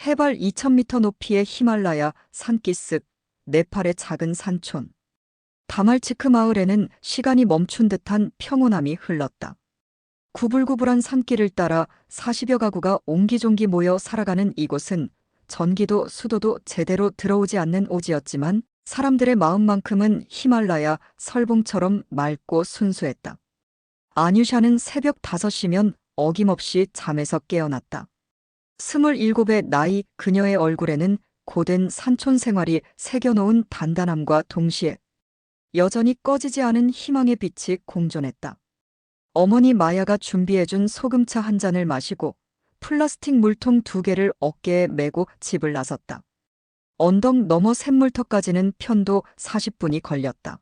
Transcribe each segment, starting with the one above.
해발 2000m 높이의 히말라야 산기슭, 네팔의 작은 산촌. 다말치크 마을에는 시간이 멈춘 듯한 평온함이 흘렀다. 구불구불한 산길을 따라 40여 가구가 옹기종기 모여 살아가는 이곳은 전기도 수도도 제대로 들어오지 않는 오지였지만 사람들의 마음만큼은 히말라야 설봉처럼 맑고 순수했다. 아뉴샤는 새벽 5시면 어김없이 잠에서 깨어났다. 27의 나이 그녀의 얼굴에는 고된 산촌 생활이 새겨놓은 단단함과 동시에 여전히 꺼지지 않은 희망의 빛이 공존했다. 어머니 마야가 준비해준 소금차 한 잔을 마시고 플라스틱 물통 2개를 어깨에 메고 집을 나섰다. 언덕 너머 샘물터까지는 편도 40분이 걸렸다.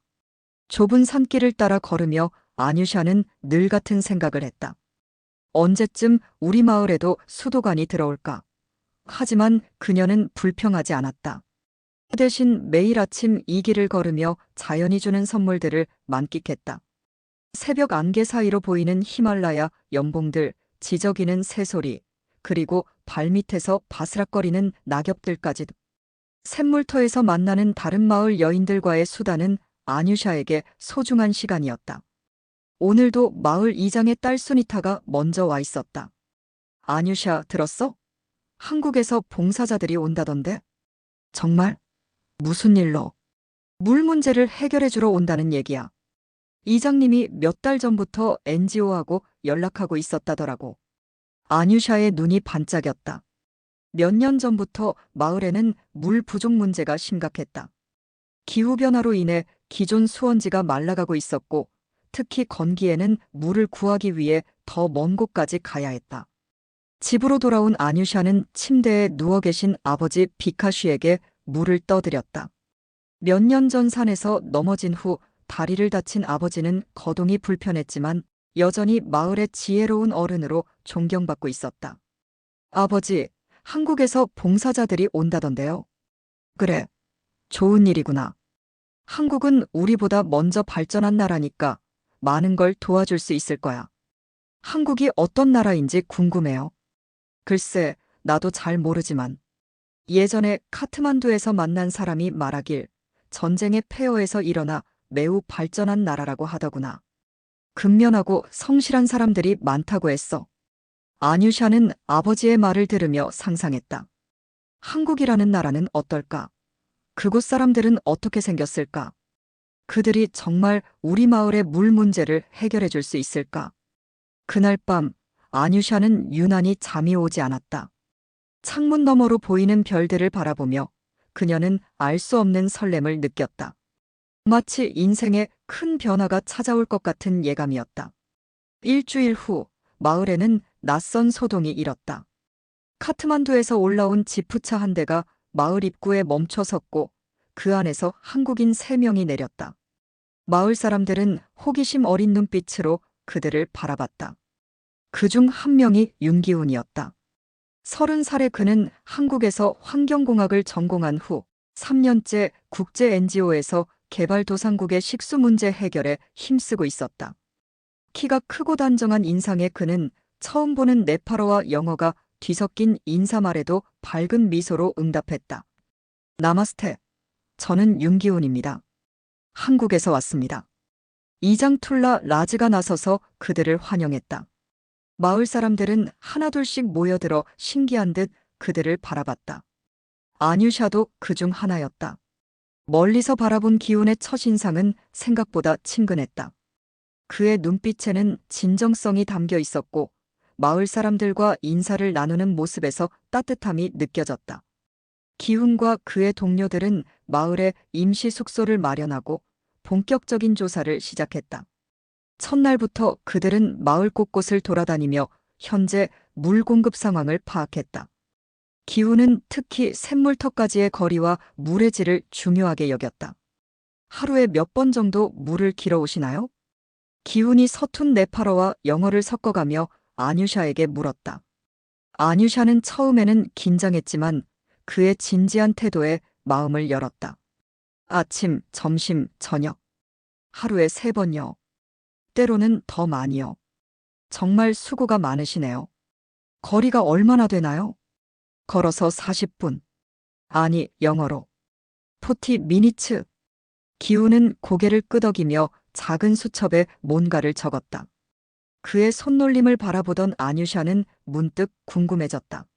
좁은 산길을 따라 걸으며 아뉴샤는 늘 같은 생각을 했다. 언제쯤 우리 마을에도 수도관이 들어올까? 하지만 그녀는 불평하지 않았다. 그 대신 매일 아침 이 길을 걸으며 자연이 주는 선물들을 만끽했다. 새벽 안개 사이로 보이는 히말라야 연봉들, 지저귀는 새소리, 그리고 발밑에서 바스락거리는 낙엽들까지도. 샘물터에서 만나는 다른 마을 여인들과의 수다는 아뉴샤에게 소중한 시간이었다. 오늘도 마을 이장의 딸 수니타가 먼저 와 있었다. 아뉴샤, 들었어? 한국에서 봉사자들이 온다던데? 정말? 무슨 일로? 물 문제를 해결해 주러 온다는 얘기야. 이장님이 몇 달 전부터 NGO하고 연락하고 있었다더라고. 아뉴샤의 눈이 반짝였다. 몇 년 전부터 마을에는 물 부족 문제가 심각했다. 기후변화로 인해 기존 수원지가 말라가고 있었고, 특히 건기에는 물을 구하기 위해 더 먼 곳까지 가야 했다. 집으로 돌아온 아뉴샤는 침대에 누워 계신 아버지 비카쉬에게 물을 떠드렸다. 몇 년 전 산에서 넘어진 후 다리를 다친 아버지는 거동이 불편했지만 여전히 마을의 지혜로운 어른으로 존경받고 있었다. 아버지, 한국에서 봉사자들이 온다던데요. 그래, 좋은 일이구나. 한국은 우리보다 먼저 발전한 나라니까 많은 걸 도와줄 수 있을 거야. 한국이 어떤 나라인지 궁금해요. 글쎄, 나도 잘 모르지만 예전에 카트만두에서 만난 사람이 말하길 전쟁의 폐허에서 일어나 매우 발전한 나라라고 하더구나. 근면하고 성실한 사람들이 많다고 했어. 아뉴샤는 아버지의 말을 들으며 상상했다. 한국이라는 나라는 어떨까? 그곳 사람들은 어떻게 생겼을까? 그들이 정말 우리 마을의 물 문제를 해결해 줄 수 있을까? 그날 밤 아뉴샤는 유난히 잠이 오지 않았다. 창문 너머로 보이는 별들을 바라보며 그녀는 알 수 없는 설렘을 느꼈다. 마치 인생에 큰 변화가 찾아올 것 같은 예감이었다. 일주일 후 마을에는 낯선 소동이 일었다. 카트만두에서 올라온 지프차 한 대가 마을 입구에 멈춰 섰고 그 안에서 한국인 3명이 내렸다. 마을 사람들은 호기심 어린 눈빛으로 그들을 바라봤다. 그중 한 명이 윤기훈이었다. 30살의 그는 한국에서 환경공학을 전공한 후 3년째 국제 NGO에서 개발도상국의 식수 문제 해결에 힘쓰고 있었다. 키가 크고 단정한 인상의 그는 처음 보는 네팔어와 영어가 뒤섞인 인사말에도 밝은 미소로 응답했다. 나마스테. 저는 윤기훈입니다. 한국에서 왔습니다. 이장 툴라 라즈가 나서서 그들을 환영했다. 마을 사람들은 하나둘씩 모여들어 신기한 듯 그들을 바라봤다. 아뉴샤도 그중 하나였다. 멀리서 바라본 기훈의 첫인상은 생각보다 친근했다. 그의 눈빛에는 진정성이 담겨 있었고 마을 사람들과 인사를 나누는 모습에서 따뜻함이 느껴졌다. 기훈과 그의 동료들은 마을에 임시 숙소를 마련하고 본격적인 조사를 시작했다. 첫날부터 그들은 마을 곳곳을 돌아다니며 현재 물 공급 상황을 파악했다. 기훈은 특히 샘물터까지의 거리와 물의 질을 중요하게 여겼다. 하루에 몇 번 정도 물을 길어오시나요? 기훈이 서툰 네팔어와 영어를 섞어가며 아뉴샤에게 물었다. 아뉴샤는 처음에는 긴장했지만 그의 진지한 태도에 마음을 열었다. 아침, 점심, 저녁. 하루에 3번요. 때로는 더 많이요. 정말 수고가 많으시네요. 거리가 얼마나 되나요? 걸어서 40분. 아니, 영어로. 40 미니츠. 기훈은 고개를 끄덕이며 작은 수첩에 뭔가를 적었다. 그의 손놀림을 바라보던 아뉴샤는 문득 궁금해졌다.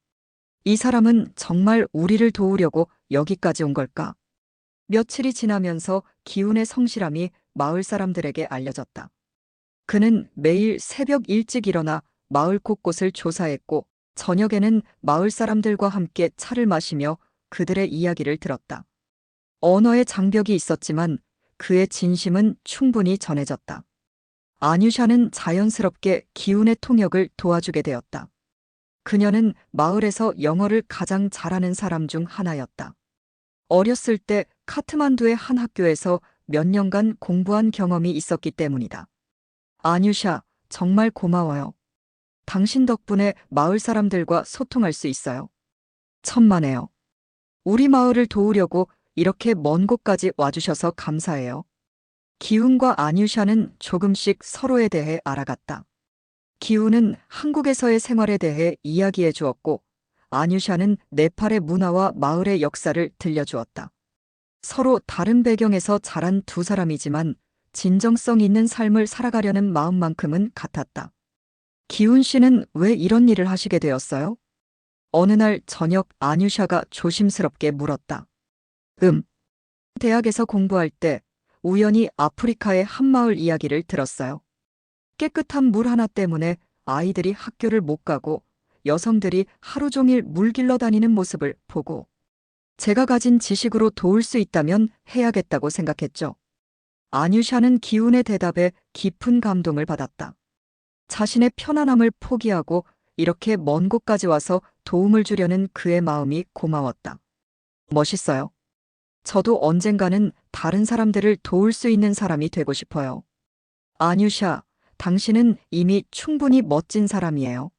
이 사람은 정말 우리를 도우려고 여기까지 온 걸까? 며칠이 지나면서 기훈의 성실함이 마을 사람들에게 알려졌다. 그는 매일 새벽 일찍 일어나 마을 곳곳을 조사했고, 저녁에는 마을 사람들과 함께 차를 마시며 그들의 이야기를 들었다. 언어의 장벽이 있었지만 그의 진심은 충분히 전해졌다. 아뉴샤는 자연스럽게 기훈의 통역을 도와주게 되었다. 그녀는 마을에서 영어를 가장 잘하는 사람 중 하나였다. 어렸을 때 카트만두의 한 학교에서 몇 년간 공부한 경험이 있었기 때문이다. 아뉴샤, 정말 고마워요. 당신 덕분에 마을 사람들과 소통할 수 있어요. 천만에요. 우리 마을을 도우려고 이렇게 먼 곳까지 와주셔서 감사해요. 기훈과 아뉴샤는 조금씩 서로에 대해 알아갔다. 기훈은 한국에서의 생활에 대해 이야기해 주었고, 아뉴샤는 네팔의 문화와 마을의 역사를 들려주었다. 서로 다른 배경에서 자란 두 사람이지만 진정성 있는 삶을 살아가려는 마음만큼은 같았다. 기훈 씨는 왜 이런 일을 하시게 되었어요? 어느 날 저녁 아뉴샤가 조심스럽게 물었다. 대학에서 공부할 때 우연히 아프리카의 한 마을 이야기를 들었어요. 깨끗한 물 하나 때문에 아이들이 학교를 못 가고 여성들이 하루 종일 물 길러 다니는 모습을 보고 제가 가진 지식으로 도울 수 있다면 해야겠다고 생각했죠. 아뉴샤는 기훈의 대답에 깊은 감동을 받았다. 자신의 편안함을 포기하고 이렇게 먼 곳까지 와서 도움을 주려는 그의 마음이 고마웠다. 멋있어요. 저도 언젠가는 다른 사람들을 도울 수 있는 사람이 되고 싶어요. 아뉴샤, 당신은 이미 충분히 멋진 사람이에요.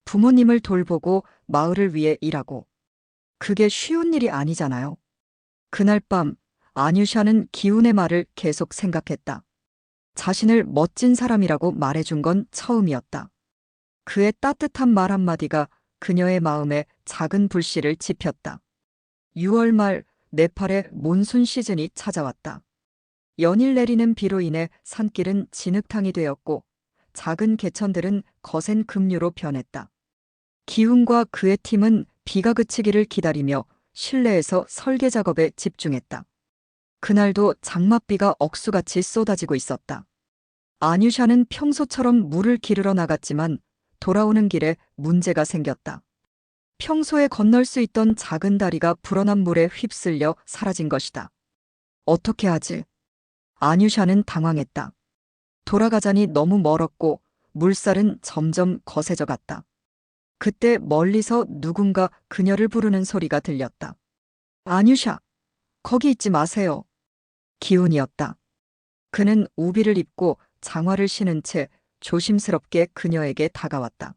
부모님을 돌보고 마을을 위해 일하고. 그게 쉬운 일이 아니잖아요. 그날 밤, 아뉴샤는 기훈의 말을 계속 생각했다. 자신을 멋진 사람이라고 말해준 건 처음이었다. 그의 따뜻한 말 한마디가 그녀의 마음에 작은 불씨를 지폈다. 6월 말 네팔의 몬순 시즌이 찾아왔다. 연일 내리는 비로 인해 산길은 진흙탕이 되었고 작은 개천들은 거센 급류로 변했다. 기훈과 그의 팀은 비가 그치기를 기다리며 실내에서 설계 작업에 집중했다. 그날도 장맛비가 억수같이 쏟아지고 있었다. 아뉴샤는 평소처럼 물을 기르러 나갔지만 돌아오는 길에 문제가 생겼다. 평소에 건널 수 있던 작은 다리가 불어난 물에 휩쓸려 사라진 것이다. 어떻게 하지? 아뉴샤는 당황했다. 돌아가자니 너무 멀었고 물살은 점점 거세져 갔다. 그때 멀리서 누군가 그녀를 부르는 소리가 들렸다. 아뉴샤, 거기 있지 마세요. 기훈이었다. 그는 우비를 입고 장화를 신은 채 조심스럽게 그녀에게 다가왔다.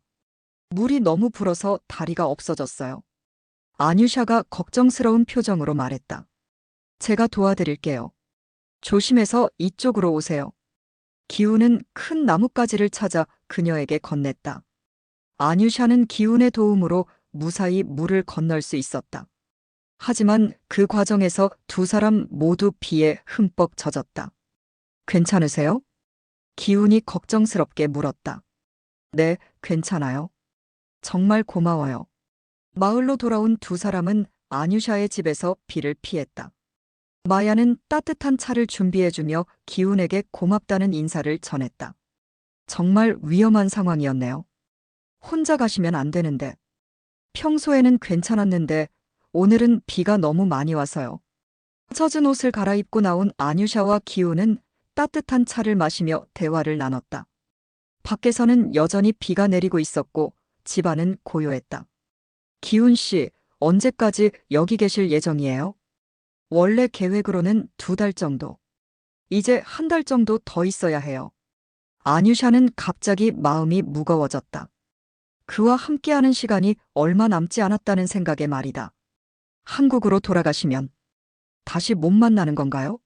물이 너무 불어서 다리가 없어졌어요. 아뉴샤가 걱정스러운 표정으로 말했다. 제가 도와드릴게요. 조심해서 이쪽으로 오세요. 기훈은 큰 나뭇가지를 찾아 그녀에게 건넸다. 아뉴샤는 기훈의 도움으로 무사히 물을 건널 수 있었다. 하지만 그 과정에서 두 사람 모두 비에 흠뻑 젖었다. 괜찮으세요? 기훈이 걱정스럽게 물었다. 네, 괜찮아요. 정말 고마워요. 마을로 돌아온 두 사람은 아뉴샤의 집에서 비를 피했다. 마야는 따뜻한 차를 준비해주며 기훈에게 고맙다는 인사를 전했다. 정말 위험한 상황이었네요. 혼자 가시면 안 되는데. 평소에는 괜찮았는데 오늘은 비가 너무 많이 와서요. 젖은 옷을 갈아입고 나온 아뉴샤와 기훈은 따뜻한 차를 마시며 대화를 나눴다. 밖에서는 여전히 비가 내리고 있었고 집안은 고요했다. 기훈 씨, 언제까지 여기 계실 예정이에요? 원래 계획으로는 2달 정도. 이제 1달 정도 더 있어야 해요. 아뉴샤는 갑자기 마음이 무거워졌다. 그와 함께하는 시간이 얼마 남지 않았다는 생각에 말이다. 한국으로 돌아가시면 다시 못 만나는 건가요?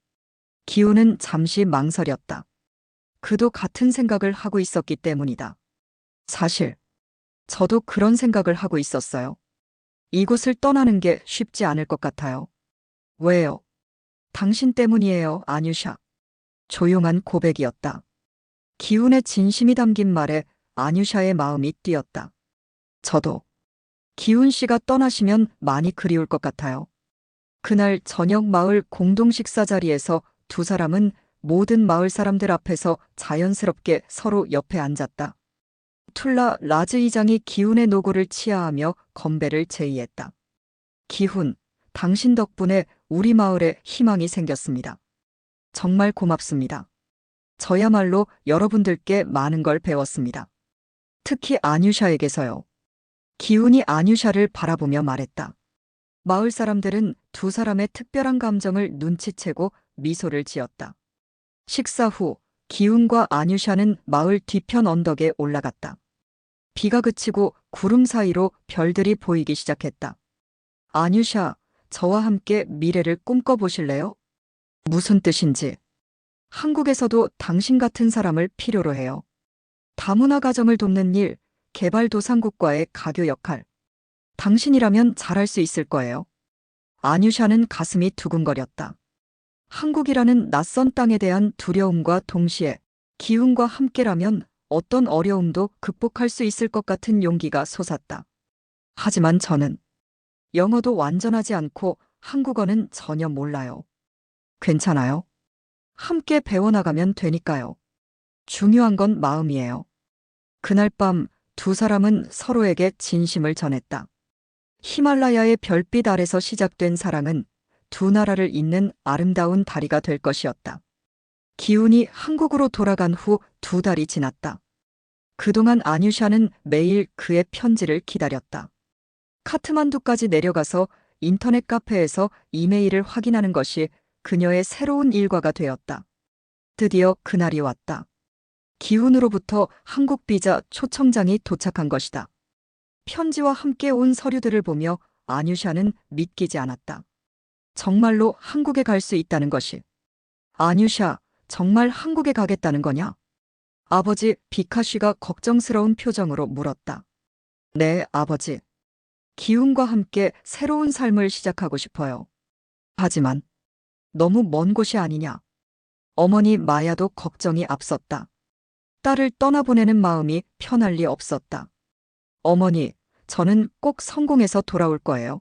기훈은 잠시 망설였다. 그도 같은 생각을 하고 있었기 때문이다. 사실 저도 그런 생각을 하고 있었어요. 이곳을 떠나는 게 쉽지 않을 것 같아요. 왜요? 당신 때문이에요, 아뉴샤. 조용한 고백이었다. 기운의 진심이 담긴 말에 아뉴샤의 마음이 뛰었다. 저도 기훈 씨가 떠나시면 많이 그리울 것 같아요. 그날 저녁 마을 공동 식사 자리에서 두 사람은 모든 마을 사람들 앞에서 자연스럽게 서로 옆에 앉았다. 툴라 라즈 이장이 기훈의 노고를 치하하며 건배를 제의했다. 기훈, 당신 덕분에 우리 마을에 희망이 생겼습니다. 정말 고맙습니다. 저야말로 여러분들께 많은 걸 배웠습니다. 특히 아뉴샤에게서요. 기훈이 아뉴샤를 바라보며 말했다. 마을 사람들은 두 사람의 특별한 감정을 눈치채고 미소를 지었다. 식사 후 기훈과 아뉴샤는 마을 뒤편 언덕에 올라갔다. 비가 그치고 구름 사이로 별들이 보이기 시작했다. 아뉴샤, 저와 함께 미래를 꿈꿔보실래요? 무슨 뜻인지. 한국에서도 당신 같은 사람을 필요로 해요. 다문화 가정을 돕는 일, 개발도상국과의 가교 역할. 당신이라면 잘할 수 있을 거예요. 아뉴샤는 가슴이 두근거렸다. 한국이라는 낯선 땅에 대한 두려움과 동시에 기운과 함께라면 어떤 어려움도 극복할 수 있을 것 같은 용기가 솟았다. 하지만 저는 영어도 완전하지 않고 한국어는 전혀 몰라요. 괜찮아요. 함께 배워나가면 되니까요. 중요한 건 마음이에요. 그날 밤 두 사람은 서로에게 진심을 전했다. 히말라야의 별빛 아래서 시작된 사랑은 두 나라를 잇는 아름다운 다리가 될 것이었다. 기훈이 한국으로 돌아간 후 두 달이 지났다. 그동안 아뉴샤는 매일 그의 편지를 기다렸다. 카트만두까지 내려가서 인터넷 카페에서 이메일을 확인하는 것이 그녀의 새로운 일과가 되었다. 드디어 그날이 왔다. 기훈으로부터 한국 비자 초청장이 도착한 것이다. 편지와 함께 온 서류들을 보며 아뉴샤는 믿기지 않았다. 정말로 한국에 갈 수 있다는 것이. 아뉴샤, 정말 한국에 가겠다는 거냐? 아버지 비카쉬가 걱정스러운 표정으로 물었다. 네, 아버지. 기훈과 함께 새로운 삶을 시작하고 싶어요. 하지만 너무 먼 곳이 아니냐. 어머니 마야도 걱정이 앞섰다. 딸을 떠나보내는 마음이 편할 리 없었다. 어머니, 저는 꼭 성공해서 돌아올 거예요.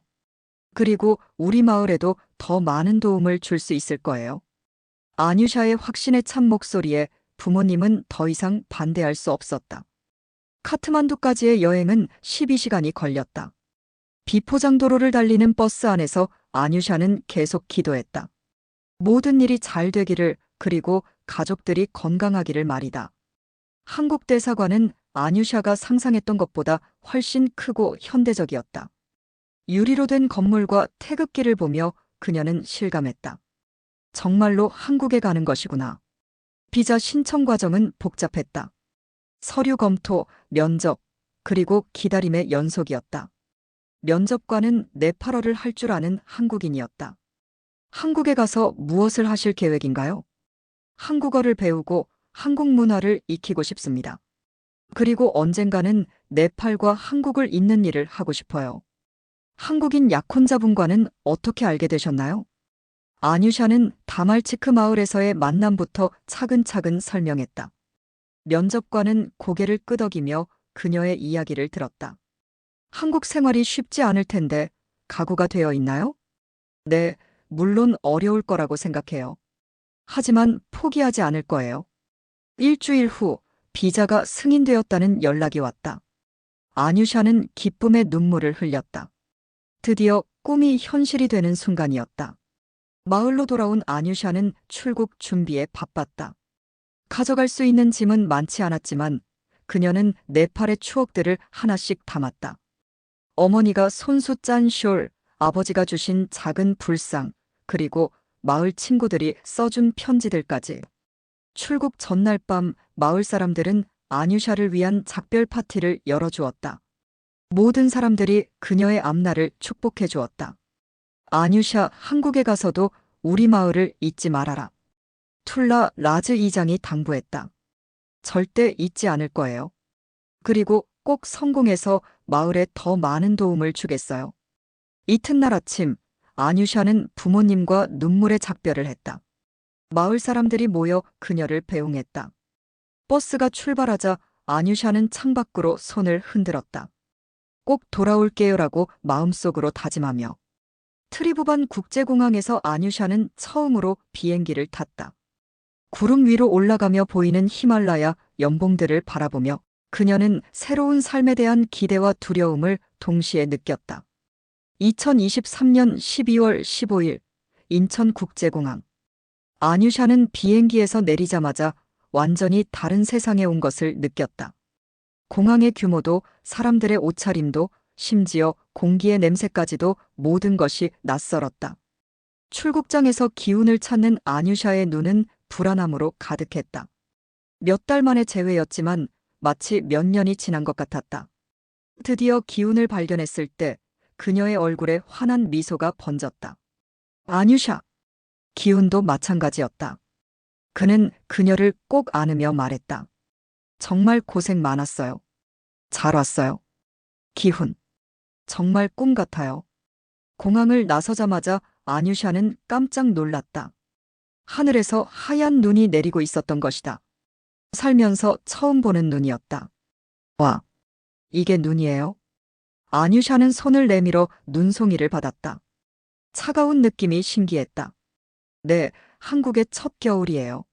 그리고 우리 마을에도 더 많은 도움을 줄 수 있을 거예요. 아뉴샤의 확신에 찬 목소리에 부모님은 더 이상 반대할 수 없었다. 카트만두까지의 여행은 12시간이 걸렸다. 비포장도로를 달리는 버스 안에서 아뉴샤는 계속 기도했다. 모든 일이 잘 되기를, 그리고 가족들이 건강하기를 말이다. 한국 대사관은 아뉴샤가 상상했던 것보다 훨씬 크고 현대적이었다. 유리로 된 건물과 태극기를 보며 그녀는 실감했다. 정말로 한국에 가는 것이구나. 비자 신청 과정은 복잡했다. 서류 검토, 면접, 그리고 기다림의 연속이었다. 면접관은 네팔어를 할 줄 아는 한국인이었다. 한국에 가서 무엇을 하실 계획인가요? 한국어를 배우고 한국 문화를 익히고 싶습니다. 그리고 언젠가는 네팔과 한국을 잇는 일을 하고 싶어요. 한국인 약혼자분과는 어떻게 알게 되셨나요? 아뉴샤는 다말치크 마을에서의 만남부터 차근차근 설명했다. 면접관은 고개를 끄덕이며 그녀의 이야기를 들었다. 한국 생활이 쉽지 않을 텐데 각오가 되어 있나요? 네, 물론 어려울 거라고 생각해요. 하지만 포기하지 않을 거예요. 일주일 후 비자가 승인되었다는 연락이 왔다. 아뉴샤는 기쁨의 눈물을 흘렸다. 드디어 꿈이 현실이 되는 순간이었다. 마을로 돌아온 아뉴샤는 출국 준비에 바빴다. 가져갈 수 있는 짐은 많지 않았지만 그녀는 네팔의 추억들을 하나씩 담았다. 어머니가 손수 짠 숄, 아버지가 주신 작은 불상, 그리고 마을 친구들이 써준 편지들까지. 출국 전날 밤 마을 사람들은 아뉴샤를 위한 작별 파티를 열어주었다. 모든 사람들이 그녀의 앞날을 축복해 주었다. 아뉴샤, 한국에 가서도 우리 마을을 잊지 말아라. 툴라 라즈 이장이 당부했다. 절대 잊지 않을 거예요. 그리고 꼭 성공해서 마을에 더 많은 도움을 주겠어요. 이튿날 아침, 아뉴샤는 부모님과 눈물의 작별을 했다. 마을 사람들이 모여 그녀를 배웅했다. 버스가 출발하자 아뉴샤는 창밖으로 손을 흔들었다. 꼭 돌아올게요라고 마음속으로 다짐하며. 트리부반 국제공항에서 아뉴샤는 처음으로 비행기를 탔다. 구름 위로 올라가며 보이는 히말라야 연봉들을 바라보며 그녀는 새로운 삶에 대한 기대와 두려움을 동시에 느꼈다. 2023년 12월 15일 인천국제공항. 아뉴샤는 비행기에서 내리자마자 완전히 다른 세상에 온 것을 느꼈다. 공항의 규모도 사람들의 옷차림도 심지어 공기의 냄새까지도 모든 것이 낯설었다. 출국장에서 기운을 찾는 아뉴샤의 눈은 불안함으로 가득했다. 몇 달 만의 재회였지만 마치 몇 년이 지난 것 같았다. 드디어 기운을 발견했을 때 그녀의 얼굴에 환한 미소가 번졌다. 아뉴샤. 기운도 마찬가지였다. 그는 그녀를 꼭 안으며 말했다. 정말 고생 많았어요. 잘 왔어요. 기훈. 정말 꿈 같아요. 공항을 나서자마자 아뉴샤는 깜짝 놀랐다. 하늘에서 하얀 눈이 내리고 있었던 것이다. 살면서 처음 보는 눈이었다. 와, 이게 눈이에요? 아뉴샤는 손을 내밀어 눈송이를 받았다. 차가운 느낌이 신기했다. 네, 한국의 첫 겨울이에요.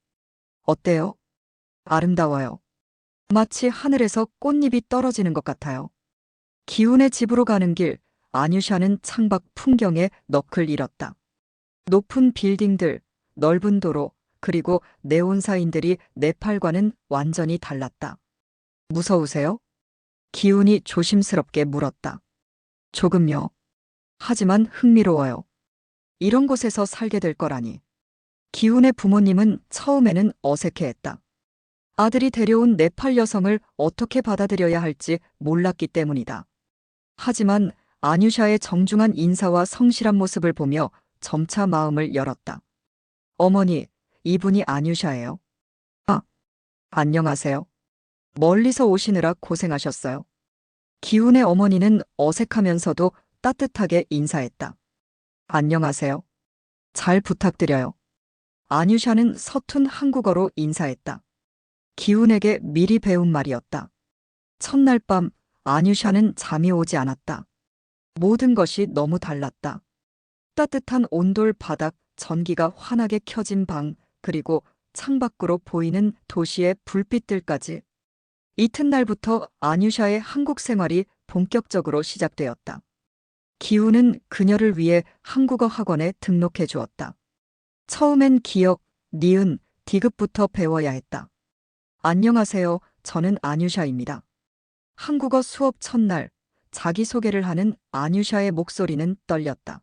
어때요? 아름다워요. 마치 하늘에서 꽃잎이 떨어지는 것 같아요. 기훈의 집으로 가는 길, 아뉴샤는 창밖 풍경에 넋을 잃었다. 높은 빌딩들, 넓은 도로, 그리고 네온사인들이 네팔과는 완전히 달랐다. 무서우세요? 기훈이 조심스럽게 물었다. 조금요. 하지만 흥미로워요. 이런 곳에서 살게 될 거라니. 기훈의 부모님은 처음에는 어색해했다. 아들이 데려온 네팔 여성을 어떻게 받아들여야 할지 몰랐기 때문이다. 하지만 아뉴샤의 정중한 인사와 성실한 모습을 보며 점차 마음을 열었다. 어머니, 이분이 아뉴샤예요. 아, 안녕하세요. 멀리서 오시느라 고생하셨어요. 기훈의 어머니는 어색하면서도 따뜻하게 인사했다. 안녕하세요. 잘 부탁드려요. 아뉴샤는 서툰 한국어로 인사했다. 기훈에게 미리 배운 말이었다. 첫날 밤 아뉴샤는 잠이 오지 않았다. 모든 것이 너무 달랐다. 따뜻한 온돌 바닥, 전기가 환하게 켜진 방, 그리고 창밖으로 보이는 도시의 불빛들까지. 이튿날부터 아뉴샤의 한국 생활이 본격적으로 시작되었다. 기훈은 그녀를 위해 한국어 학원에 등록해 주었다. 처음엔 기역, 니은, 디귿부터 배워야 했다. 안녕하세요. 저는 아뉴샤입니다. 한국어 수업 첫날, 자기소개를 하는 아뉴샤의 목소리는 떨렸다.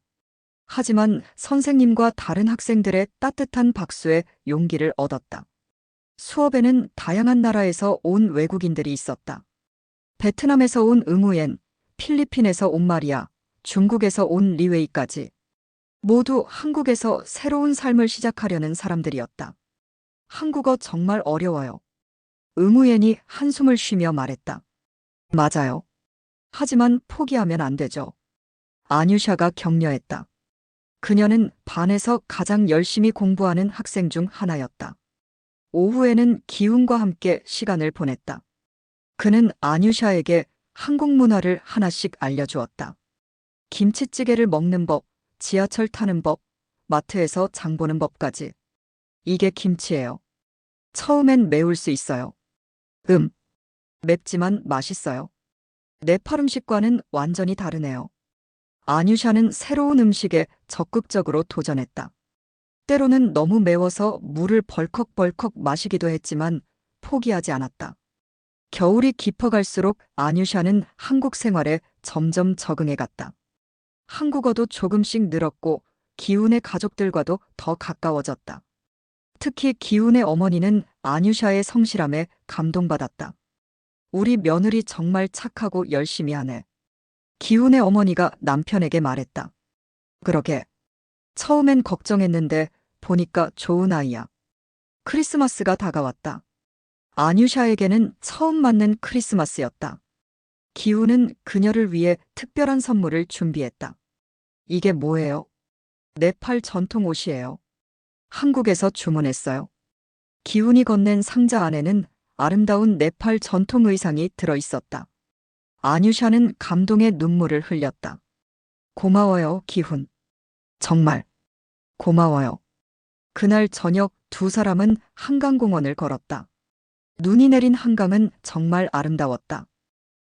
하지만 선생님과 다른 학생들의 따뜻한 박수에 용기를 얻었다. 수업에는 다양한 나라에서 온 외국인들이 있었다. 베트남에서 온 응우옌, 필리핀에서 온 마리아, 중국에서 온 리웨이까지. 모두 한국에서 새로운 삶을 시작하려는 사람들이었다. 한국어 정말 어려워요. 응우옌이 한숨을 쉬며 말했다. 맞아요. 하지만 포기하면 안 되죠. 아뉴샤가 격려했다. 그녀는 반에서 가장 열심히 공부하는 학생 중 하나였다. 오후에는 기훈과 함께 시간을 보냈다. 그는 아뉴샤에게 한국 문화를 하나씩 알려주었다. 김치찌개를 먹는 법, 지하철 타는 법, 마트에서 장 보는 법까지. 이게 김치예요. 처음엔 매울 수 있어요. 맵지만 맛있어요. 네팔 음식과는 완전히 다르네요. 아뉴샤는 새로운 음식에 적극적으로 도전했다. 때로는 너무 매워서 물을 벌컥벌컥 마시기도 했지만 포기하지 않았다. 겨울이 깊어갈수록 아뉴샤는 한국 생활에 점점 적응해 갔다. 한국어도 조금씩 늘었고 기훈의 가족들과도 더 가까워졌다. 특히 기훈의 어머니는 아뉴샤의 성실함에 감동받았다. 우리 며느리 정말 착하고 열심히 하네. 기훈의 어머니가 남편에게 말했다. 그러게. 처음엔 걱정했는데 보니까 좋은 아이야. 크리스마스가 다가왔다. 아뉴샤에게는 처음 맞는 크리스마스였다. 기훈은 그녀를 위해 특별한 선물을 준비했다. 이게 뭐예요? 네팔 전통 옷이에요. 한국에서 주문했어요. 기훈이 건넨 상자 안에는 아름다운 네팔 전통 의상이 들어 있었다. 아뉴샤는 감동의 눈물을 흘렸다. 고마워요, 기훈. 정말 고마워요. 그날 저녁 두 사람은 한강공원을 걸었다. 눈이 내린 한강은 정말 아름다웠다.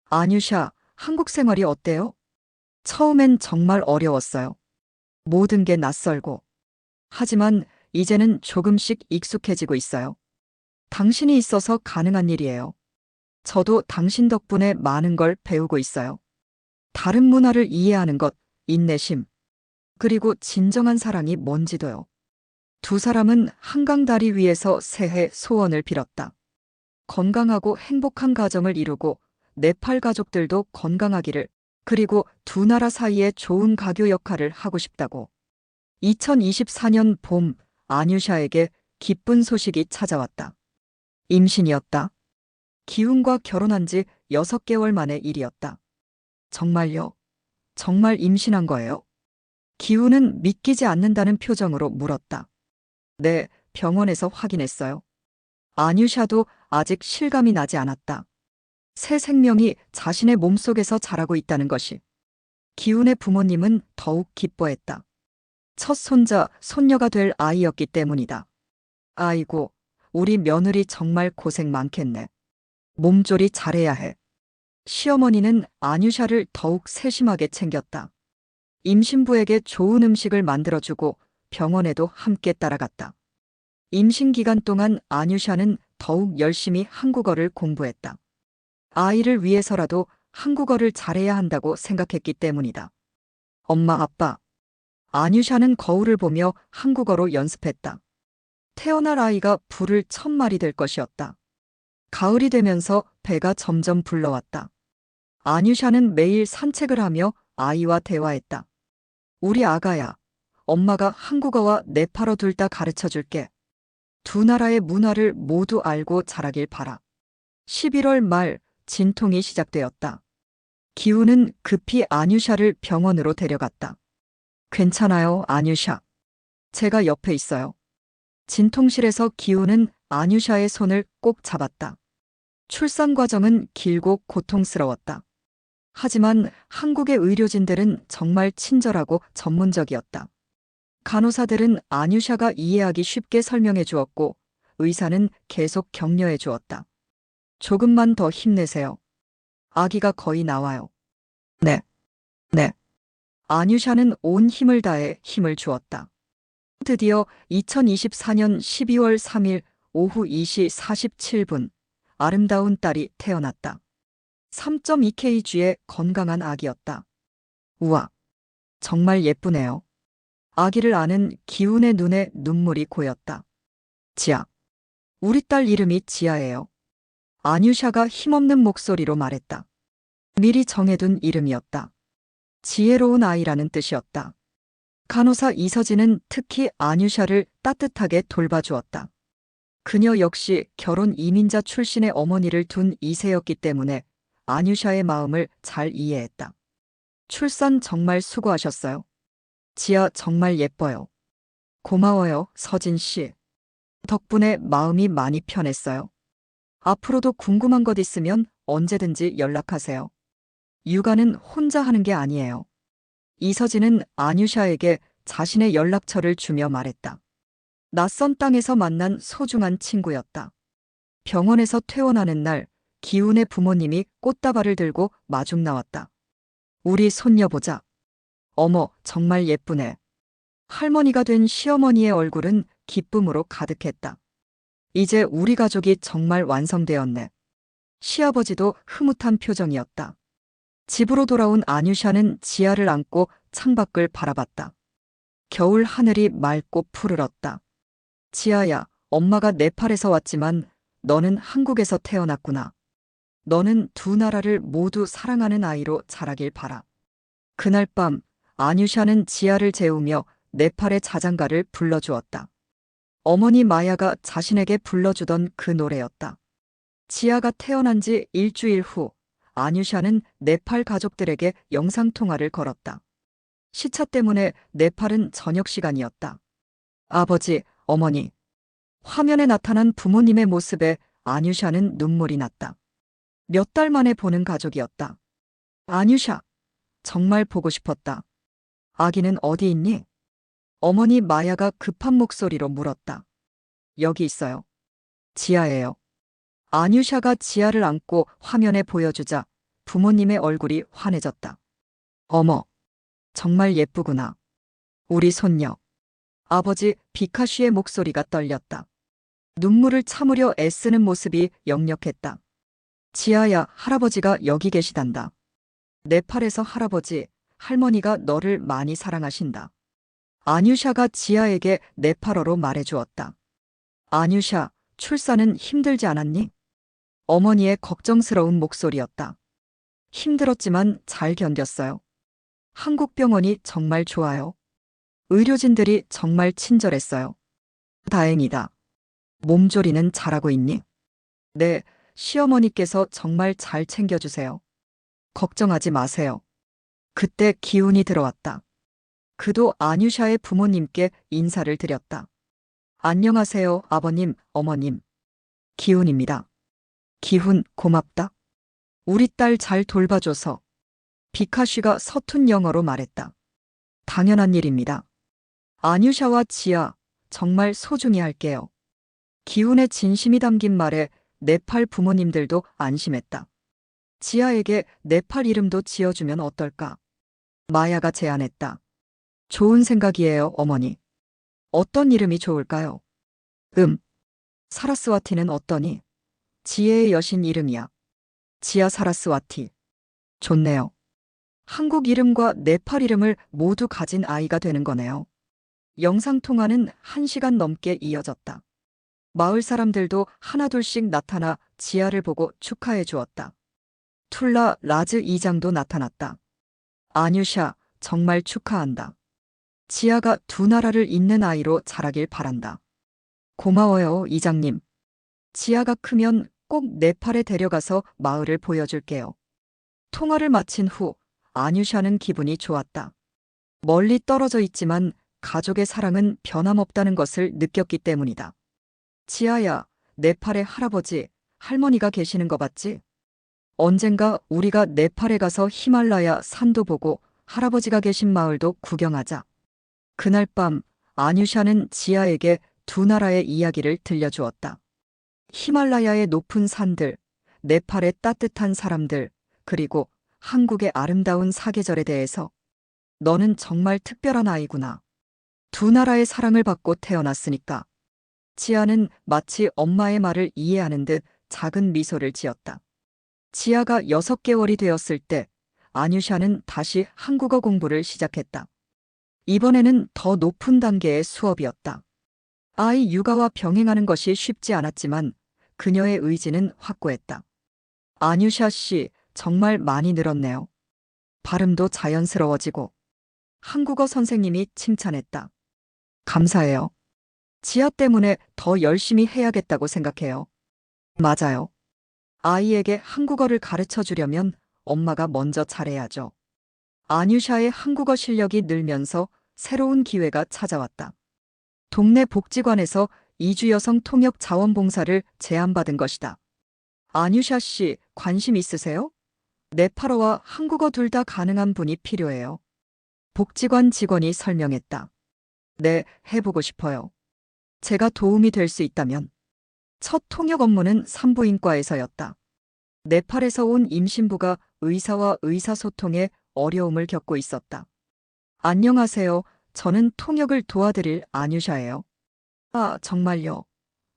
아뉴샤, 한국 생활이 어때요? 처음엔 정말 어려웠어요. 모든 게 낯설고. 하지만 이제는 조금씩 익숙해지고 있어요. 당신이 있어서 가능한 일이에요. 저도 당신 덕분에 많은 걸 배우고 있어요. 다른 문화를 이해하는 것, 인내심, 그리고 진정한 사랑이 뭔지도요. 두 사람은 한강 다리 위에서 새해 소원을 빌었다. 건강하고 행복한 가정을 이루고 네팔 가족들도 건강하기를, 그리고 두 나라 사이에 좋은 가교 역할을 하고 싶다고. 2024년 봄, 아뉴샤에게 기쁜 소식이 찾아왔다. 임신이었다. 기훈과 결혼한 지 6개월 만의 일이었다. 정말요? 정말 임신한 거예요? 기훈은 믿기지 않는다는 표정으로 물었다. 네, 병원에서 확인했어요. 아뉴샤도 아직 실감이 나지 않았다. 새 생명이 자신의 몸속에서 자라고 있다는 것이. 기훈의 부모님은 더욱 기뻐했다. 첫 손자, 손녀가 될 아이였기 때문이다. 아이고, 우리 며느리 정말 고생 많겠네. 몸조리 잘해야 해. 시어머니는 아뉴샤를 더욱 세심하게 챙겼다. 임신부에게 좋은 음식을 만들어주고 병원에도 함께 따라갔다. 임신 기간 동안 아뉴샤는 더욱 열심히 한국어를 공부했다. 아이를 위해서라도 한국어를 잘해야 한다고 생각했기 때문이다. 엄마, 아빠. 아뉴샤는 거울을 보며 한국어로 연습했다. 태어날 아이가 부를 첫 말이 될 것이었다. 가을이 되면서 배가 점점 불러왔다. 아뉴샤는 매일 산책을 하며 아이와 대화했다. 우리 아가야, 엄마가 한국어와 네팔어 둘 다 가르쳐 줄게. 두 나라의 문화를 모두 알고 자라길 바라. 11월 말 진통이 시작되었다. 기훈은 급히 아뉴샤를 병원으로 데려갔다. 괜찮아요, 아뉴샤. 제가 옆에 있어요. 진통실에서 기훈은 아뉴샤의 손을 꼭 잡았다. 출산 과정은 길고 고통스러웠다. 하지만 한국의 의료진들은 정말 친절하고 전문적이었다. 간호사들은 아뉴샤가 이해하기 쉽게 설명해 주었고, 의사는 계속 격려해 주었다. 조금만 더 힘내세요. 아기가 거의 나와요. 네, 네. 아뉴샤는 온 힘을 다해 힘을 주었다. 드디어 2024년 12월 3일 오후 2시 47분, 아름다운 딸이 태어났다. 3.2kg의 건강한 아기였다. 우와, 정말 예쁘네요. 아기를 아는 기훈의 눈에 눈물이 고였다. 지아. 우리 딸 이름이 지아예요. 아뉴샤가 힘없는 목소리로 말했다. 미리 정해둔 이름이었다. 지혜로운 아이라는 뜻이었다. 간호사 이서진은 특히 아뉴샤를 따뜻하게 돌봐주었다. 그녀 역시 결혼 이민자 출신의 어머니를 둔 2세였기 때문에 아뉴샤의 마음을 잘 이해했다. 출산 정말 수고하셨어요. 지아 정말 예뻐요. 고마워요, 서진 씨. 덕분에 마음이 많이 편했어요. 앞으로도 궁금한 것 있으면 언제든지 연락하세요. 육아는 혼자 하는 게 아니에요. 이서진은 아뉴샤에게 자신의 연락처를 주며 말했다. 낯선 땅에서 만난 소중한 친구였다. 병원에서 퇴원하는 날, 기훈의 부모님이 꽃다발을 들고 마중 나왔다. 우리 손녀 보자. 어머, 정말 예쁘네. 할머니가 된 시어머니의 얼굴은 기쁨으로 가득했다. 이제 우리 가족이 정말 완성되었네. 시아버지도 흐뭇한 표정이었다. 집으로 돌아온 아뉴샤는 지아를 안고 창밖을 바라봤다. 겨울 하늘이 맑고 푸르렀다. 지아야, 엄마가 네팔에서 왔지만 너는 한국에서 태어났구나. 너는 두 나라를 모두 사랑하는 아이로 자라길 바라. 그날 밤 아뉴샤는 지아를 재우며 네팔의 자장가를 불러주었다. 어머니 마야가 자신에게 불러주던 그 노래였다. 지아가 태어난 지 일주일 후 아뉴샤는 네팔 가족들에게 영상통화를 걸었다. 시차 때문에 네팔은 저녁 시간이었다. 아버지, 어머니. 화면에 나타난 부모님의 모습에 아뉴샤는 눈물이 났다. 몇 달 만에 보는 가족이었다. 아뉴샤, 정말 보고 싶었다. 아기는 어디 있니? 어머니 마야가 급한 목소리로 물었다. 여기 있어요. 지하예요. 아뉴샤가 지하를 안고 화면에 보여주자 부모님의 얼굴이 환해졌다. 어머, 정말 예쁘구나. 우리 손녀. 아버지 비카쉬의 목소리가 떨렸다. 눈물을 참으려 애쓰는 모습이 역력했다. 지아야, 할아버지가 여기 계시단다. 네팔에서 할아버지, 할머니가 너를 많이 사랑하신다. 아뉴샤가 지아에게 네팔어로 말해주었다. 아뉴샤, 출산은 힘들지 않았니? 어머니의 걱정스러운 목소리였다. 힘들었지만 잘 견뎠어요. 한국 병원이 정말 좋아요. 의료진들이 정말 친절했어요. 다행이다. 몸조리는 잘하고 있니? 네, 시어머니께서 정말 잘 챙겨주세요. 걱정하지 마세요. 그때 기운이 들어왔다. 그도 아뉴샤의 부모님께 인사를 드렸다. 안녕하세요, 아버님, 어머님. 기훈입니다. 기훈, 고맙다. 우리 딸 잘 돌봐줘서. 비카쉬가 서툰 영어로 말했다. 당연한 일입니다. 아뉴샤와 지아, 정말 소중히 할게요. 기훈의 진심이 담긴 말에 네팔 부모님들도 안심했다. 지아에게 네팔 이름도 지어주면 어떨까? 마야가 제안했다. 좋은 생각이에요, 어머니. 어떤 이름이 좋을까요? 사라스와티는 어떠니? 지혜의 여신 이름이야. 지아 사라스와티. 좋네요. 한국 이름과 네팔 이름을 모두 가진 아이가 되는 거네요. 영상통화는 1시간 넘게 이어졌다. 마을 사람들도 하나둘씩 나타나 지아를 보고 축하해 주었다. 툴라 라즈 이장도 나타났다. 아뉴샤, 정말 축하한다. 지아가 두 나라를 잇는 아이로 자라길 바란다. 고마워요, 이장님. 지아가 크면 꼭 네팔에 데려가서 마을을 보여줄게요. 통화를 마친 후 아뉴샤는 기분이 좋았다. 멀리 떨어져 있지만 가족의 사랑은 변함없다는 것을 느꼈기 때문이다. 지아야, 네팔에 할아버지, 할머니가 계시는 거 봤지? 언젠가 우리가 네팔에 가서 히말라야 산도 보고 할아버지가 계신 마을도 구경하자. 그날 밤 아뉴샤는 지아에게 두 나라의 이야기를 들려주었다. 히말라야의 높은 산들, 네팔의 따뜻한 사람들, 그리고 한국의 아름다운 사계절에 대해서. 너는 정말 특별한 아이구나. 두 나라의 사랑을 받고 태어났으니까. 지아는 마치 엄마의 말을 이해하는 듯 작은 미소를 지었다. 지아가 6개월이 되었을 때 아뉴샤는 다시 한국어 공부를 시작했다. 이번에는 더 높은 단계의 수업이었다. 아이 육아와 병행하는 것이 쉽지 않았지만 그녀의 의지는 확고했다. 아뉴샤 씨, 정말 많이 늘었네요. 발음도 자연스러워지고. 한국어 선생님이 칭찬했다. 감사해요. 지아 때문에 더 열심히 해야겠다고 생각해요. 맞아요. 아이에게 한국어를 가르쳐 주려면 엄마가 먼저 잘해야죠. 아뉴샤의 한국어 실력이 늘면서 새로운 기회가 찾아왔다. 동네 복지관에서 이주 여성 통역 자원봉사를 제안받은 것이다. 아뉴샤 씨, 관심 있으세요? 네팔어와 한국어 둘 다 가능한 분이 필요해요. 복지관 직원이 설명했다. 네, 해보고 싶어요. 제가 도움이 될 수 있다면. 첫 통역 업무는 산부인과에서였다. 네팔에서 온 임신부가 의사와 의사소통에 어려움을 겪고 있었다. 안녕하세요. 저는 통역을 도와드릴 아뉴샤예요. 아, 정말요?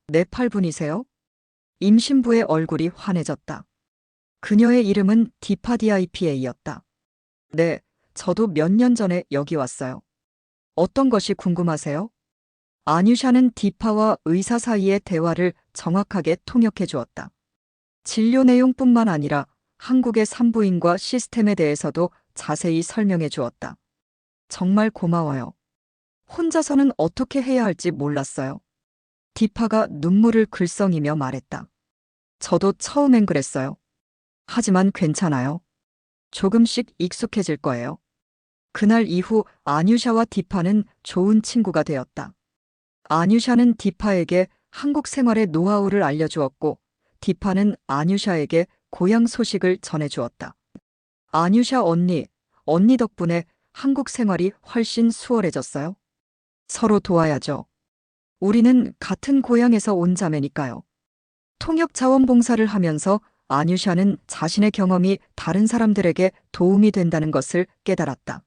네팔 분이세요? 임신부의 얼굴이 환해졌다. 그녀의 이름은 디파디아이피에이였다. 네, 저도 몇 년 전에 여기 왔어요. 어떤 것이 궁금하세요? 아뉴샤는 디파와 의사 사이의 대화를 정확하게 통역해 주었다. 진료 내용뿐만 아니라 한국의 산부인과 시스템에 대해서도 자세히 설명해 주었다. 정말 고마워요. 혼자서는 어떻게 해야 할지 몰랐어요. 디파가 눈물을 글썽이며 말했다. 저도 처음엔 그랬어요. 하지만 괜찮아요. 조금씩 익숙해질 거예요. 그날 이후 아뉴샤와 디파는 좋은 친구가 되었다. 아뉴샤는 디파에게 한국 생활의 노하우를 알려주었고, 디파는 아뉴샤에게 고향 소식을 전해주었다. 아뉴샤 언니 덕분에 한국 생활이 훨씬 수월해졌어요. 서로 도와야죠. 우리는 같은 고향에서 온 자매니까요. 통역 자원봉사를 하면서 아뉴샤는 자신의 경험이 다른 사람들에게 도움이 된다는 것을 깨달았다.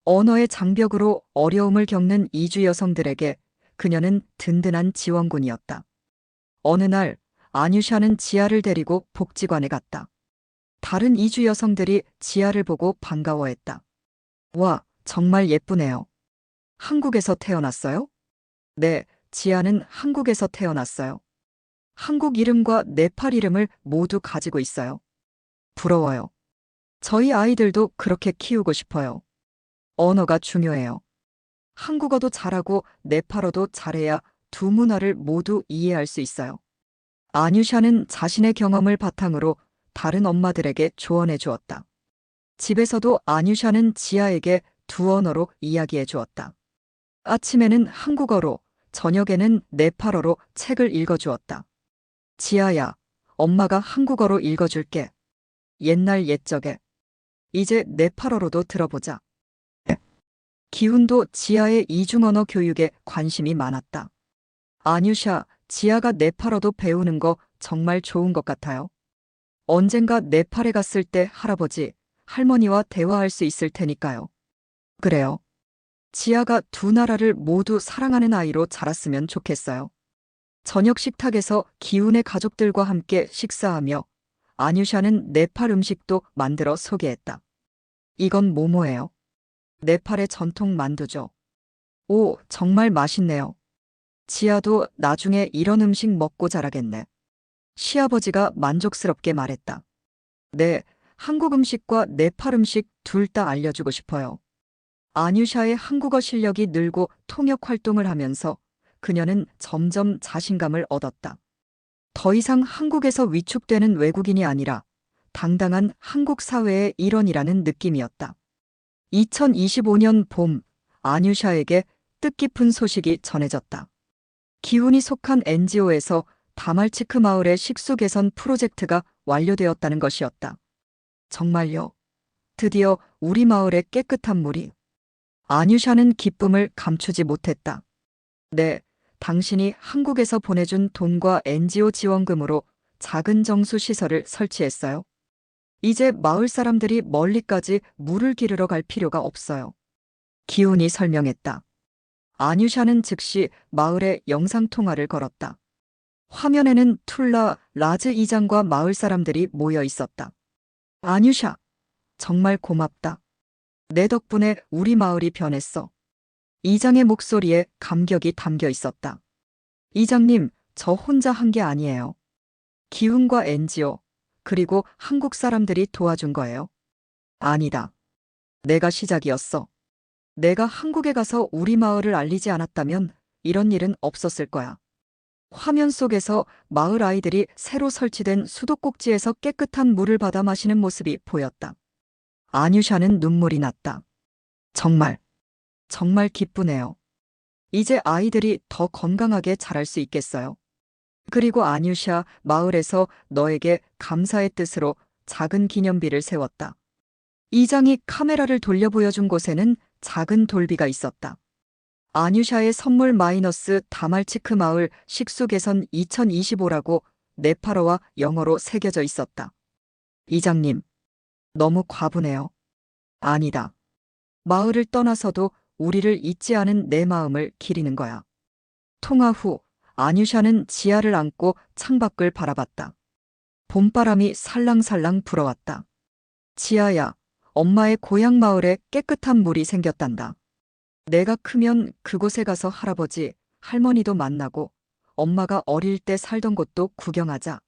언어의 장벽으로 어려움을 겪는 이주 여성들에게 그녀는 든든한 지원군이었다. 어느 날 아뉴샤는 지아를 데리고 복지관에 갔다. 다른 이주 여성들이 지아를 보고 반가워했다. 와, 정말 예쁘네요. 한국에서 태어났어요? 네, 지아는 한국에서 태어났어요. 한국 이름과 네팔 이름을 모두 가지고 있어요. 부러워요. 저희 아이들도 그렇게 키우고 싶어요. 언어가 중요해요. 한국어도 잘하고 네팔어도 잘해야 두 문화를 모두 이해할 수 있어요. 아뉴샤는 자신의 경험을 바탕으로 다른 엄마들에게 조언해 주었다. 집에서도 아뉴샤는 지아에게 두 언어로 이야기해 주었다. 아침에는 한국어로, 저녁에는 네팔어로 책을 읽어 주었다. 지아야, 엄마가 한국어로 읽어줄게. 옛날 옛적에. 이제 네팔어로도 들어보자. 기훈도 지아의 이중언어 교육에 관심이 많았다. 아뉴샤, 지아가 네팔어도 배우는 거 정말 좋은 것 같아요. 언젠가 네팔에 갔을 때 할아버지, 할머니와 대화할 수 있을 테니까요. 그래요. 지아가 두 나라를 모두 사랑하는 아이로 자랐으면 좋겠어요. 저녁 식탁에서 기훈의 가족들과 함께 식사하며 아뉴샤는 네팔 음식도 만들어 소개했다. 이건 뭐뭐예요? 네팔의 전통 만두죠. 오, 정말 맛있네요. 지아도 나중에 이런 음식 먹고 자라겠네. 시아버지가 만족스럽게 말했다. 네, 한국 음식과 네팔 음식 둘 다 알려주고 싶어요. 아뉴샤의 한국어 실력이 늘고 통역 활동을 하면서 그녀는 점점 자신감을 얻었다. 더 이상 한국에서 위축되는 외국인이 아니라 당당한 한국 사회의 일원이라는 느낌이었다. 2025년 봄, 아뉴샤에게 뜻깊은 소식이 전해졌다. 기훈이 속한 NGO에서 다말치크 마을의 식수 개선 프로젝트가 완료되었다는 것이었다. 정말요? 드디어 우리 마을에 깨끗한 물이. 아뉴샤는 기쁨을 감추지 못했다. 네, 당신이 한국에서 보내준 돈과 NGO 지원금으로 작은 정수 시설을 설치했어요. 이제 마을 사람들이 멀리까지 물을 기르러 갈 필요가 없어요. 기훈이 설명했다. 아뉴샤는 즉시 마을에 영상통화를 걸었다. 화면에는 툴라 라즈 이장과 마을 사람들이 모여 있었다. 아뉴샤, 정말 고맙다. 내 덕분에 우리 마을이 변했어. 이장의 목소리에 감격이 담겨 있었다. 이장님, 저 혼자 한 게 아니에요. 기훈과 NGO, 그리고 한국 사람들이 도와준 거예요. 아니다. 내가 시작이었어. 내가 한국에 가서 우리 마을을 알리지 않았다면 이런 일은 없었을 거야. 화면 속에서 마을 아이들이 새로 설치된 수도꼭지에서 깨끗한 물을 받아 마시는 모습이 보였다. 아뉴샤는 눈물이 났다. 정말 기쁘네요. 이제 아이들이 더 건강하게 자랄 수 있겠어요. 그리고 아뉴샤, 마을에서 너에게 감사의 뜻으로 작은 기념비를 세웠다. 이장이 카메라를 돌려 보여준 곳에는 작은 돌비가 있었다. 아뉴샤의 선물 마이너스 다말치크 마을 식수 개선 2025라고 네팔어와 영어로 새겨져 있었다. 이장님, 너무 과분해요. 아니다. 마을을 떠나서도 우리를 잊지 않은 내 마음을 기리는 거야. 통화 후 아뉴샤는 지아를 안고 창밖을 바라봤다. 봄바람이 살랑살랑 불어왔다. 지아야, 엄마의 고향 마을에 깨끗한 물이 생겼단다. 내가 크면 그곳에 가서 할아버지, 할머니도 만나고 엄마가 어릴 때 살던 곳도 구경하자.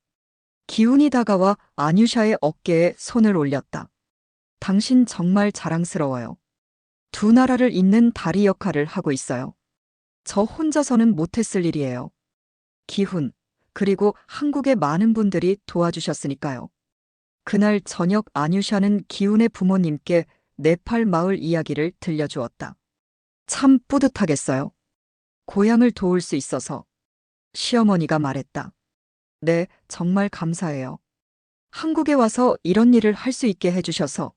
기훈이 다가와 아뉴샤의 어깨에 손을 올렸다. 당신 정말 자랑스러워요. 두 나라를 잇는 다리 역할을 하고 있어요. 저 혼자서는 못했을 일이에요. 기훈, 그리고 한국의 많은 분들이 도와주셨으니까요. 그날 저녁 아뉴샤는 기훈의 부모님께 네팔 마을 이야기를 들려주었다. 참 뿌듯하겠어요. 고향을 도울 수 있어서. 시어머니가 말했다. 네, 정말 감사해요. 한국에 와서 이런 일을 할 수 있게 해주셔서.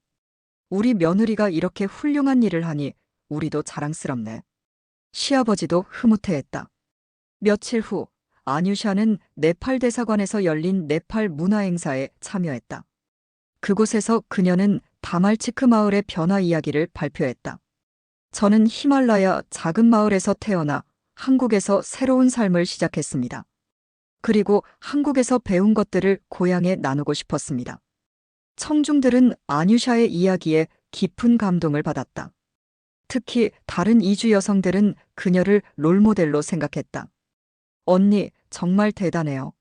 우리 며느리가 이렇게 훌륭한 일을 하니 우리도 자랑스럽네. 시아버지도 흐뭇해했다. 며칠 후 아뉴샤는 네팔 대사관에서 열린 네팔 문화행사에 참여했다. 그곳에서 그녀는 다말치크 마을의 변화 이야기를 발표했다. 저는 히말라야 작은 마을에서 태어나 한국에서 새로운 삶을 시작했습니다. 그리고 한국에서 배운 것들을 고향에 나누고 싶었습니다. 청중들은 아뉴샤의 이야기에 깊은 감동을 받았다. 특히 다른 이주 여성들은 그녀를 롤모델로 생각했다. 언니, 정말 대단해요.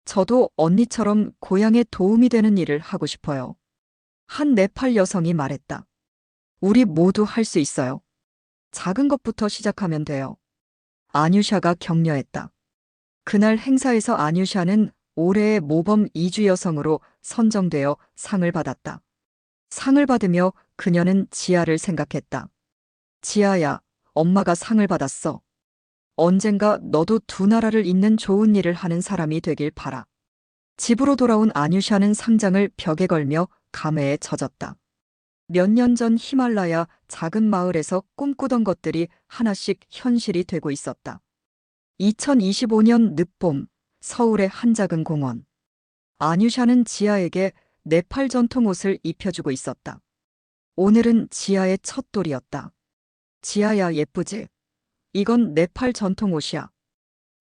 저도 언니처럼 고향에 도움이 되는 일을 하고 싶어요. 한 네팔 여성이 말했다. 우리 모두 할 수 있어요. 작은 것부터 시작하면 돼요. 아뉴샤가 격려했다. 그날 행사에서 아뉴샤는 올해의 모범 이주 여성으로 선정되어 상을 받았다. 상을 받으며 그녀는 지아를 생각했다. 지아야, 엄마가 상을 받았어. 언젠가 너도 두 나라를 잇는 좋은 일을 하는 사람이 되길 바라. 집으로 돌아온 아뉴샤는 상장을 벽에 걸며 감회에 젖었다. 몇 년 전 히말라야 작은 마을에서 꿈꾸던 것들이 하나씩 현실이 되고 있었다. 2025년 늦봄, 서울의 한 작은 공원. 아뉴샤는 지아에게 네팔 전통 옷을 입혀주고 있었다. 오늘은 지아의 첫 돌이었다. 지아야, 예쁘지? 이건 네팔 전통 옷이야.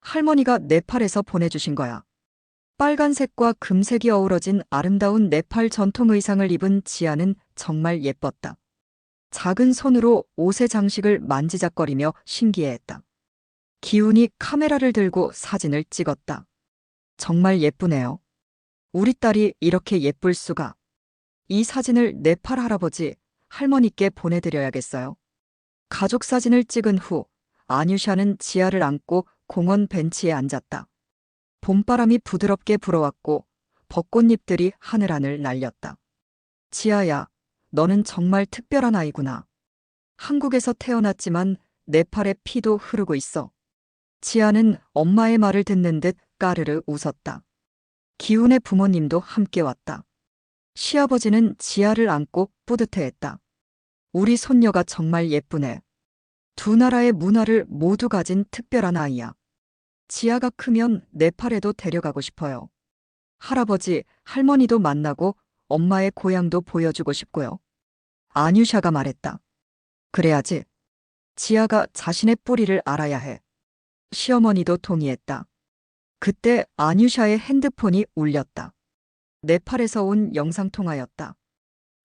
할머니가 네팔에서 보내주신 거야. 빨간색과 금색이 어우러진 아름다운 네팔 전통 의상을 입은 지아는 정말 예뻤다. 작은 손으로 옷의 장식을 만지작거리며 신기해했다. 기훈이 카메라를 들고 사진을 찍었다. 정말 예쁘네요. 우리 딸이 이렇게 예쁠 수가. 이 사진을 네팔 할아버지, 할머니께 보내드려야겠어요. 가족 사진을 찍은 후 아뉴샤는 지아를 안고 공원 벤치에 앉았다. 봄바람이 부드럽게 불어왔고 벚꽃잎들이 하늘하늘 날렸다. 지아야, 너는 정말 특별한 아이구나. 한국에서 태어났지만 네팔의 피도 흐르고 있어. 지아는 엄마의 말을 듣는 듯 까르르 웃었다. 기훈의 부모님도 함께 왔다. 시아버지는 지아를 안고 뿌듯해했다. 우리 손녀가 정말 예쁘네. 두 나라의 문화를 모두 가진 특별한 아이야. 지아가 크면 네팔에도 데려가고 싶어요. 할아버지, 할머니도 만나고 엄마의 고향도 보여주고 싶고요. 아뉴샤가 말했다. 그래야지. 지아가 자신의 뿌리를 알아야 해. 시어머니도 동의했다. 그때 아뉴샤의 핸드폰이 울렸다. 네팔에서 온 영상통화였다.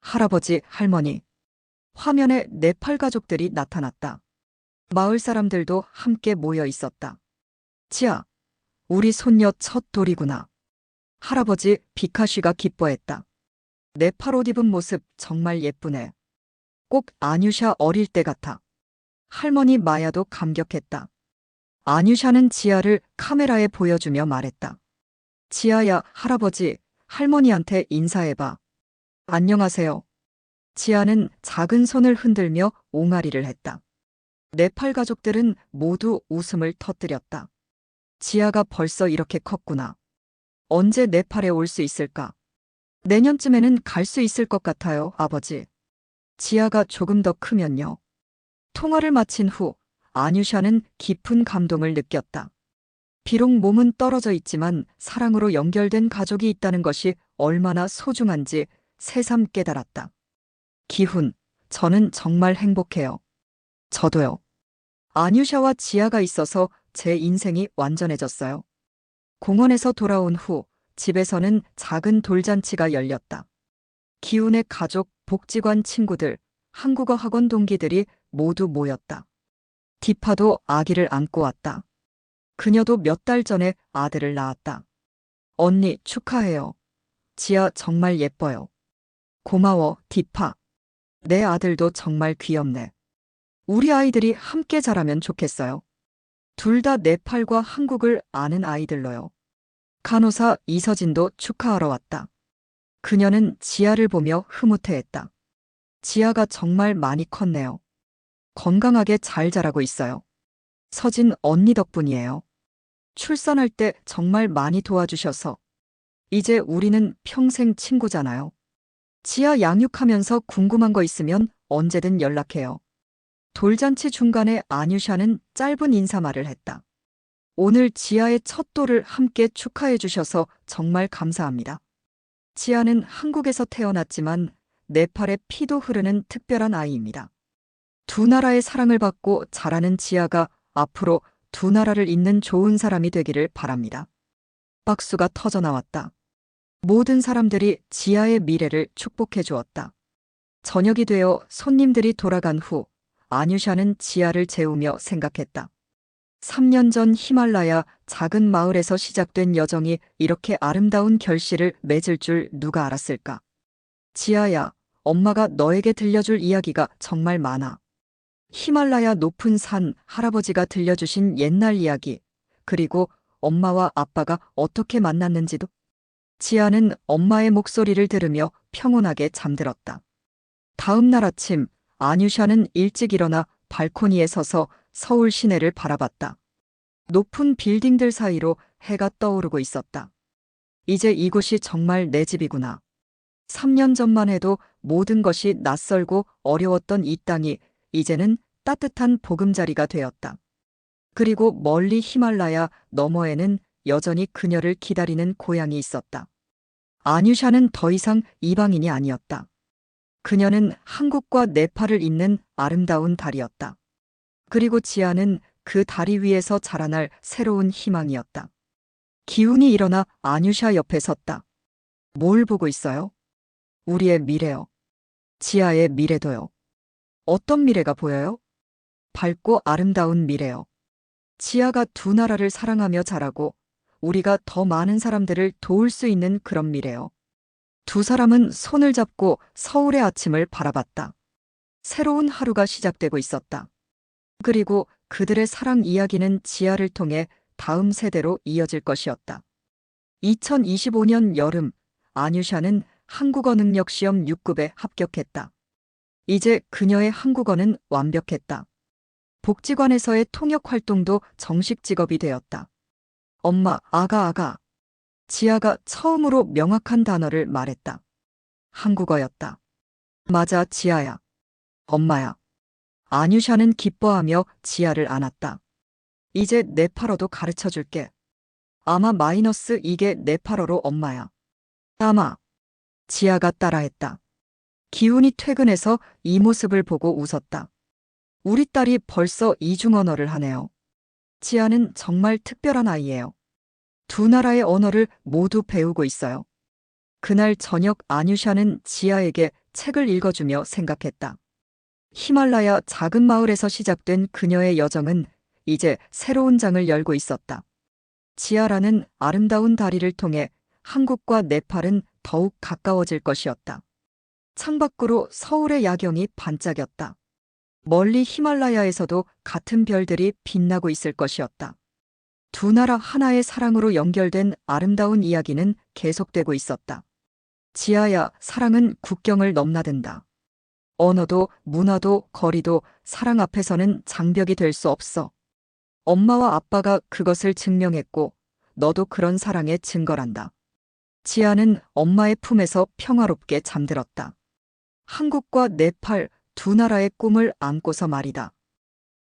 할아버지, 할머니. 화면에 네팔 가족들이 나타났다. 마을 사람들도 함께 모여 있었다. 지아, 우리 손녀 첫 돌이구나. 할아버지 비카쉬가 기뻐했다. 네팔 옷 입은 모습 정말 예쁘네. 꼭 아뉴샤 어릴 때 같아. 할머니 마야도 감격했다. 아뉴샤는 지아를 카메라에 보여주며 말했다. 지아야, 할아버지, 할머니한테 인사해봐. 안녕하세요. 지아는 작은 손을 흔들며 옹알이를 했다. 네팔 가족들은 모두 웃음을 터뜨렸다. 지아가 벌써 이렇게 컸구나. 언제 네팔에 올 수 있을까? 내년쯤에는 갈 수 있을 것 같아요, 아버지. 지아가 조금 더 크면요. 통화를 마친 후 아뉴샤는 깊은 감동을 느꼈다. 비록 몸은 떨어져 있지만 사랑으로 연결된 가족이 있다는 것이 얼마나 소중한지 새삼 깨달았다. 기훈, 저는 정말 행복해요. 저도요. 아뉴샤와 지아가 있어서 제 인생이 완전해졌어요. 공원에서 돌아온 후 집에서는 작은 돌잔치가 열렸다. 기훈의 가족, 복지관 친구들, 한국어 학원 동기들이 모두 모였다. 디파도 아기를 안고 왔다. 그녀도 몇 달 전에 아들을 낳았다. 언니, 축하해요. 지아 정말 예뻐요. 고마워, 디파. 내 아들도 정말 귀엽네. 우리 아이들이 함께 자라면 좋겠어요. 둘 다 네팔과 한국을 아는 아이들로요. 간호사 이서진도 축하하러 왔다. 그녀는 지아를 보며 흐뭇해했다. 지아가 정말 많이 컸네요. 건강하게 잘 자라고 있어요. 서진 언니 덕분이에요. 출산할 때 정말 많이 도와주셔서 이제 우리는 평생 친구잖아요. 지아 양육하면서 궁금한 거 있으면 언제든 연락해요. 돌잔치 중간에 아뉴샤는 짧은 인사말을 했다. 오늘 지아의 첫 돌을 함께 축하해 주셔서 정말 감사합니다. 지아는 한국에서 태어났지만 네팔에 피도 흐르는 특별한 아이입니다. 두 나라의 사랑을 받고 자라는 지아가 앞으로 두 나라를 잇는 좋은 사람이 되기를 바랍니다. 박수가 터져 나왔다. 모든 사람들이 지아의 미래를 축복해 주었다. 저녁이 되어 손님들이 돌아간 후 아뉴샤는 지아를 재우며 생각했다. 3년 전 히말라야 작은 마을에서 시작된 여정이 이렇게 아름다운 결실을 맺을 줄 누가 알았을까? 지아야, 엄마가 너에게 들려줄 이야기가 정말 많아. 히말라야 높은 산 할아버지가 들려주신 옛날 이야기, 그리고 엄마와 아빠가 어떻게 만났는지도. 지아는 엄마의 목소리를 들으며 평온하게 잠들었다. 다음 날 아침, 아뉴샤는 일찍 일어나 발코니에 서서 서울 시내를 바라봤다. 높은 빌딩들 사이로 해가 떠오르고 있었다. 이제 이곳이 정말 내 집이구나. 3년 전만 해도 모든 것이 낯설고 어려웠던 이 땅이 이제는 따뜻한 보금자리가 되었다. 그리고 멀리 히말라야 너머에는 여전히 그녀를 기다리는 고향이 있었다. 아뉴샤는 더 이상 이방인이 아니었다. 그녀는 한국과 네팔을 잇는 아름다운 달이었다. 그리고 지아는 그 다리 위에서 자라날 새로운 희망이었다. 기운이 일어나 아뉴샤 옆에 섰다. 뭘 보고 있어요? 우리의 미래요. 지아의 미래도요. 어떤 미래가 보여요? 밝고 아름다운 미래요. 지아가 두 나라를 사랑하며 자라고 우리가 더 많은 사람들을 도울 수 있는 그런 미래요. 두 사람은 손을 잡고 서울의 아침을 바라봤다. 새로운 하루가 시작되고 있었다. 그리고 그들의 사랑 이야기는 지아를 통해 다음 세대로 이어질 것이었다. 2025년 여름, 아뉴샤는 한국어 능력 시험 6급에 합격했다. 이제 그녀의 한국어는 완벽했다. 복지관에서의 통역 활동도 정식 직업이 되었다. 엄마, 아가. 지아가 처음으로 명확한 단어를 말했다. 한국어였다. 맞아, 지아야. 엄마야. 아뉴샤는 기뻐하며 지아를 안았다. 이제 네팔어도 가르쳐 줄게. 아마 마이너스 이게 네팔어로 엄마야. 아마. 지아가 따라했다. 기훈이 퇴근해서 이 모습을 보고 웃었다. 우리 딸이 벌써 이중 언어를 하네요. 지아는 정말 특별한 아이예요. 두 나라의 언어를 모두 배우고 있어요. 그날 저녁 아뉴샤는 지아에게 책을 읽어주며 생각했다. 히말라야 작은 마을에서 시작된 그녀의 여정은 이제 새로운 장을 열고 있었다. 지아라는 아름다운 다리를 통해 한국과 네팔은 더욱 가까워질 것이었다. 창밖으로 서울의 야경이 반짝였다. 멀리 히말라야에서도 같은 별들이 빛나고 있을 것이었다. 두 나라 하나의 사랑으로 연결된 아름다운 이야기는 계속되고 있었다. 지아야, 사랑은 국경을 넘나든다. 언어도, 문화도, 거리도 사랑 앞에서는 장벽이 될 수 없어. 엄마와 아빠가 그것을 증명했고, 너도 그런 사랑의 증거란다. 지아는 엄마의 품에서 평화롭게 잠들었다. 한국과 네팔 두 나라의 꿈을 안고서 말이다.